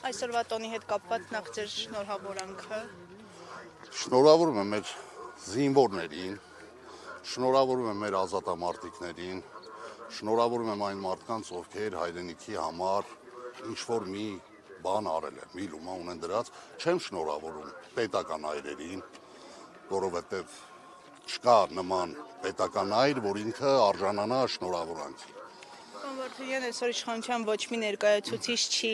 Այսօրվա տոնի հետ կապված նախ ձեր շնորհավորանքը։ Շնորհավորում եմ մեր զինվորներին, շնորհավորում եմ մեր ազատամարտիկներին, շնորհավորում եմ այն մարդկանց, ովքեր հայրենիքի համար ինչ-որ մի բան արել են, մի լումա ունեն դրած, չեմ շնորհավորում պետական այրերին, որովհետև չկա նման պետական այր, որ ինքը արժանանա շնորհավորանքի։ Պարոն Վարդանյան, այսօր իշխանության ոչ մի ներկայացուցիչ չի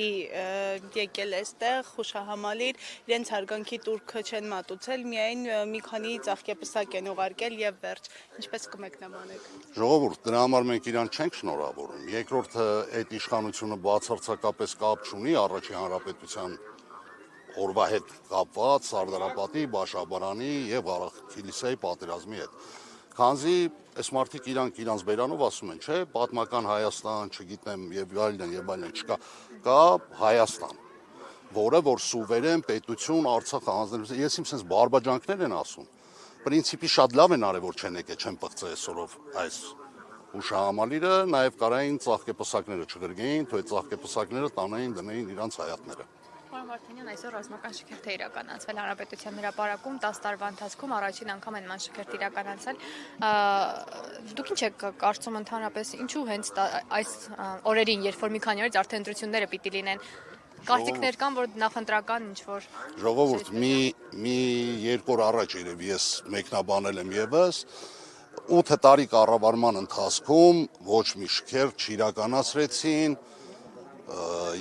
եկել այստեղ հուշահամալիր, իրենց հարգանքի տուրքը չեն մատուցել, միայն մի քանի ծաղկեպսակ են ուղարկել եւ վերջ։ Ինչպես կմեկնաբանեք։ Ժողովուրդ, դրա համար մենք իրան չենք շնորհավորում։ Երկրորդը, այդ իշխանությունը բացարձակապես կապ չունի առաջին հանրապետության օրվա հետ կապված Սարդարապատի, Բաշաբարանի եւ Ղարաքիլիսայի պատերազմի հետ։ Քանզի այս մարդիկ իրանց բերանով ասում են, չէ, պատմական Հայաստան, չգիտեմ, եւ այլն չկա, կա Հայաստան, որը որ սուվերեն պետություն Արցախը հանձնել։ Ես իմ sense բարբաջանքներ են ասում։ Պրինցիպի շատ լավ են արել, որ չեն եկել, չեն պղծել այսօրով այս հուշահամալիրը, նաեւ կարային ծաղկեպսակները չգրգեին, թե ծաղկեպսակները տանեին դնեին իրանց հայատները։ Պարոն Վարդանյան, այսօր ռազմական շքերթ է իրականացվել Հանրապետության հրապարակում 10 տարվա ընթացքում առաջին անգամ են ման շքերթ իրականացել։ Դուք ինչ եք կարծում ընդհանրապես, ինչու հենց այս օրերին, երբ որ մի քանի օրից արդեն ընտրությունները պիտի լինեն, կարծիքներ կան, որ նախընտրական ինչ-որ Ժողովուրդ, մի երկու օր առաջ երևի ես մեկնաբանել եմ եւս 8 տարի կառավարման ընթացքում ոչ մի շքերթ չիրականացրեցին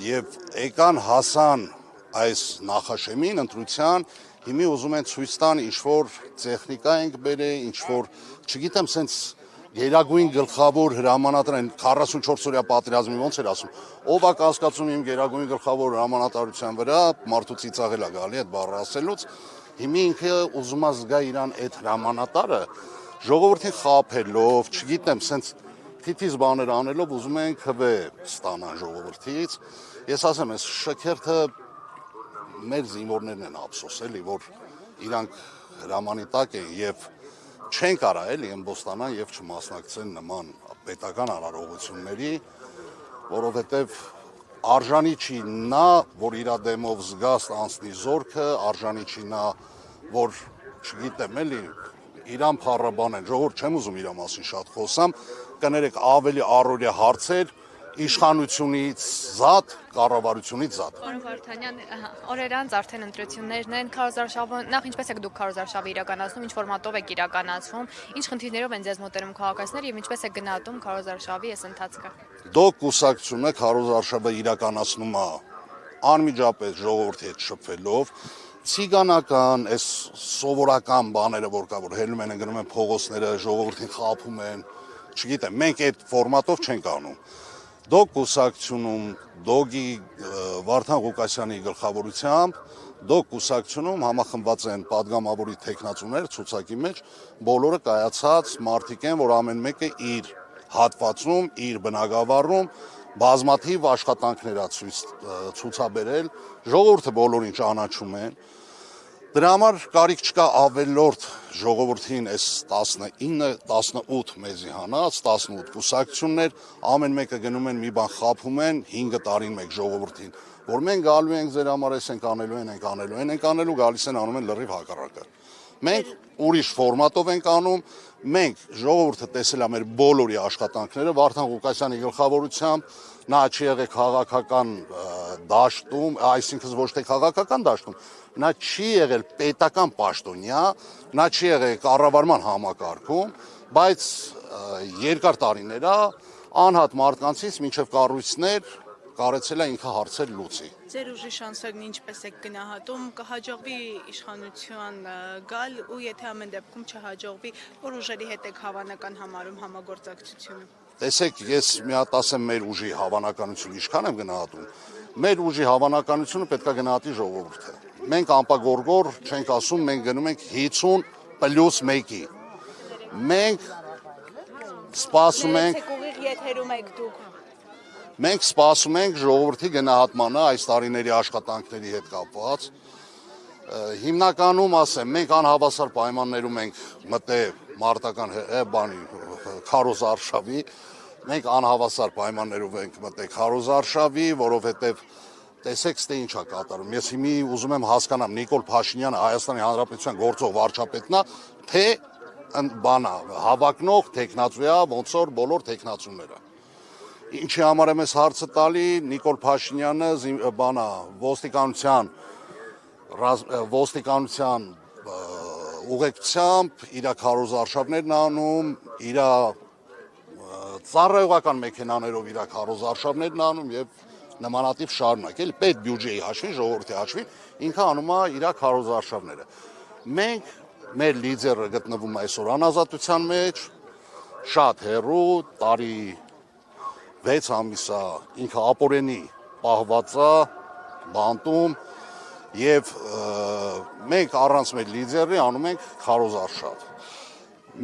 եւ եկան հասան այս նախաշեմին ընտրության հիմի ուզում են ցույց տան ինչ-որ տեխնիկա ենք բերել, ինչ-որ, չգիտեմ, սենց գերագույն գլխավոր հրամանատար են 44-օրյա պատերազմի ոնց էր ասում, ով է կասկածում իմ գերագույն գլխավոր հրամանատարության վրա, մարդու ծիծաղել է գալի այդ բառը ասելուց, հիմի ինքը ուզում է զգա իրան այդ հրամանատարը, ժողովրդին խաբելով, չգիտեմ, սենց թիթիզ բաներ անելով ուզում են քվե ստանան ժողովրդից։ Ես ասեմ, այս շքերթը մեր զինվորներն են ափսոս, էլի, որ իրանք հրամանի տակ են եւ չեն կարա էլի ըմբոստանան եւ չմասնակցեն նման պետական արարողությունների, որովհետեւ արժանի չի նա, որ իր դեմով զգաստ անցնի զորքը, արժանի չի նա, որ չգիտեմ, էլի իրան փառաբան են, ժողովուրդ չեմ ուզում իր մասին շատ խոսամ, կներեք ավելի առօրյա հարցեր իշխանությունից զատ, կառավարությունից զատ։ Պարոն Վարդանյան, օրեր անց արդեն ընտրություններն են, քարոզարշավը, նախ ինչպես եք դուք քարոզարշավը իրականացնում, ինչ ֆորմատով եք իրականացվում, ինչ խնդիրներով են ձեզ մոտենում քաղաքացիները եւ ինչպես եք գնահատում քարոզարշավի այս ընթացքը։ Դուք կուսակցությունը քարոզարշավը իրականացնում է անմիջապես ժողովրդի հետ շփվելով, ցիգանական, այս սովորական բաները, որ կա, որ հելնում են, գնում են փողոցները, ժողովրդին խաբում են, չգիտեմ, մենք այդ ֆորմատով չենք անում։ Դոկ կուսակցությունում, Դոգի Վարդան Ղուկասյանի գլխավորությամբ, Դոկ կուսակցությունում համախմբված են падգամավորի տեխնացուներ ցուցակի մեջ, բոլորը կայացած մարդիկ են, որ ամեն մեկը իր հատվածում, իր բնակավարում բազմաթիվ աշխատանքներ ցուցաբերել, ժողովուրդը բոլորին ճանաչում են։ Դրա համար կարիք չկա ավելորդ ժողովրդին այս 19-18 մեզի հանած, 18 կուսակցություններ, ամեն մեկը գնում են մի բան խաբում են 5 տարին մեկ ժողովրդին, որ մենք գալու ենք ձեր համար այս ենք անելու, գալիս են անում են լրիվ հակառակը։ Մենք ուրիշ ֆորմատով ենք անում, մենք ժողովուրդը տեսել է մեր բոլորի աշխատանքները, Վարդան Ղուկասյանի գլխավորությամբ, նա չի եղել քաղաքական դաշտում, այսինքն ոչ թե քաղաքական դաշտում, նա չի եղել պետական պաշտոնյա, նա չի եղել կառավարման համակարգում, բայց երկար տարիներ է անհատ մարդկանցից մինչև կառույցներ կարեցել է ինքը հարցեր լուծի։ Ձեր ուժի շանսերն ինչպես եք գնահատում, կհաջողվի իշխանության գալ ու եթե ամեն դեպքում չհաջողվի, որ ուժերի հետ եք հավանական համարում համագործակցությունը։ Տեսեք, ես մի հատ ասեմ մեր ուժի հավանականությունը ինչքան եմ գնահատում։ Մեր ուժի հավանականությունը պետք է գնահատի ժողովուրդը։ Մենք անպագորգոր չենք ասում, մենք գնում ենք 50+1-ի։ Մենք սպասում ենք ուղիղ եթերում եք դուք։ Մենք սպասում ենք ժողովրդի գնահատմանը այս տարիների աշխատանքների հետ կապված։ Հիմնականում ասեմ, մենք անհավասար պայմաններում ենք մտել մարտական քարոզարշավի, մենք անհավասար պայմաններով ենք մտել քարոզարշավի, որովհետև տեսեք ստե ինչ է կատարում։ Ես հիմի ուզում եմ հասկանամ Նիկոլ Փաշինյանը Հայաստանի Հանրապետության գործող վարչապետն է, թե բանա հավակնող տեխնացու է, ոնց որ բոլոր տեխնացուները։ Ինչի համար եմ ես հարցը տալի, Նիկոլ Փաշինյանը բանա ոստիկանության ուղեկցությամբ իր քարոզարշավներն անում, իր ծառայողական մեքենաներով իր քարոզարշավներն անում եւ նմանատիպ շարունակ, էլի պետ բյուջեի հաշվին, ժողովրդի հաշվին, ինքը անում է իր քարոզարշավները։ Մենք մեր լիդերը գտնվում է այսօր անազատության մեջ, շատ հեռու, տարի 6 ամիս է ինքը ապօրենի պահված է բանտում եւ մենք առանց մեր լիդերի անում ենք քարոզարշավ։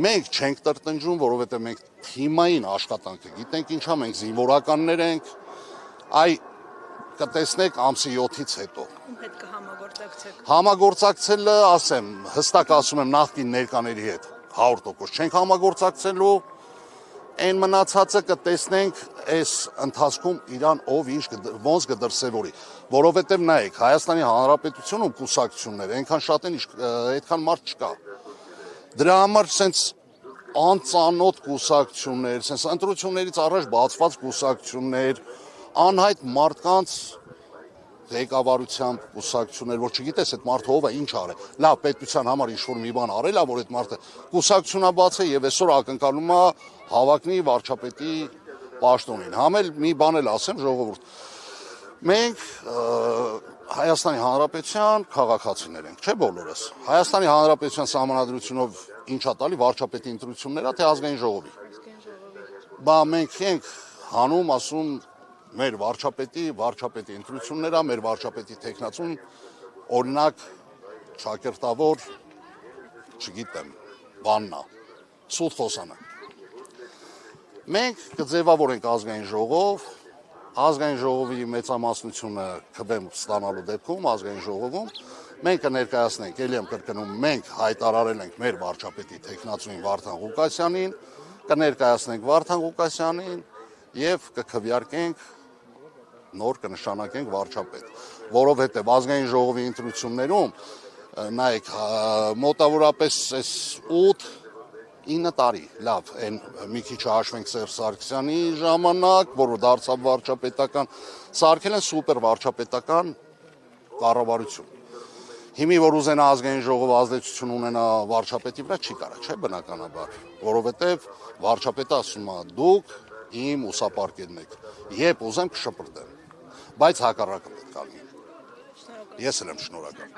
Մենք չենք տրտնջում, որովհետեւ մենք թիմային աշխատանքը գիտենք ինչա, մենք զինվորականներ ենք, այ կտեսնեք ամսի 7-ից հետո։ Ում հետ կհամագործակցեք։ Համագործակցելը, ասեմ, հստակ ասում եմ նախկին ներկաների հետ 100% չենք համագործակցելու, այն մնացածը կտեսնենք այս ընթացքում իրան ով ինչ ոնց կդրսևորի, որովհետև նայեք, Հայաստանի Հանրապետությունում կուսակցություններ այնքան շատ են, այդքան մարդ չկա։ Դրա համար սենց անծանոթ կուսակցություններ, սենց ընտրություններից առաջ բացված կուսակցություններ, անհայտ մարդկանց ղեկավարությամբ կուսակցություններ, որ չգիտես այդ մարդը ով է, ինչ արել։ Լավ, պետության համար ինչ-որ մի բան արել է, որ այդ մարդը կուսակցությունաբաց է եւ այսօր ակնկալում է հավակնի վարչապետի պաշտոնին։ Համել մի բան էլ ասեմ, ժողովուրդ։ Մենք Հայաստանի Հանրապետության քաղաքացիներ ենք, չէ՞ բոլորս։ Հայաստանի Հանրապետության սահմանադրությունով ինչա տալի վարչապետի ընտրություններ, թե ազգային ժողովի։ Բա մենք ենք հանում, ասում մեր վարչապետի ընտրությունները, մեր վարչապետի տեխնացուն, օրինակ ճակերտավոր, չգիտեմ, բաննա, սուտ խոսանը։ Մենք կձևավորենք ազգային ժողովի մեծամասնությունը քվեմ ստանալու դեպքում ազգային ժողովում, մենք կներկայացնենք, ելի եմ կրկնում, մենք հայտարարել ենք մեր վարչապետի տեխնացուին Վարդան Ղուկասյանին, կներկայացնենք Վարդան Ղուկասյանին եւ կքվեարկենք նոր կնշանակենք վարչապետ, որովհետև ազգային ժողովի ընտրություններում նայեք մոտավորապես այս 8-9 տարի, լավ, այն մի քիչ հաշվենք Սերժ Սարգսյանի ժամանակ, որը դարձավ վարչապետական, սարքել են սուպեր վարչապետական կառավարություն։ Հիմի որ ուզենա ազգային ժողովը ազդեցություն ունենա վարչապետի վրա չի կարա, չէ՞ բնականաբար, որովհետև վարչապետը ասում է դուք իմ ուսապարկերն եք, երբ ուզեմ կշպրտեմ, բայց հակառակը պետք է լինի։ Ես էլ եմ շնորհակալ։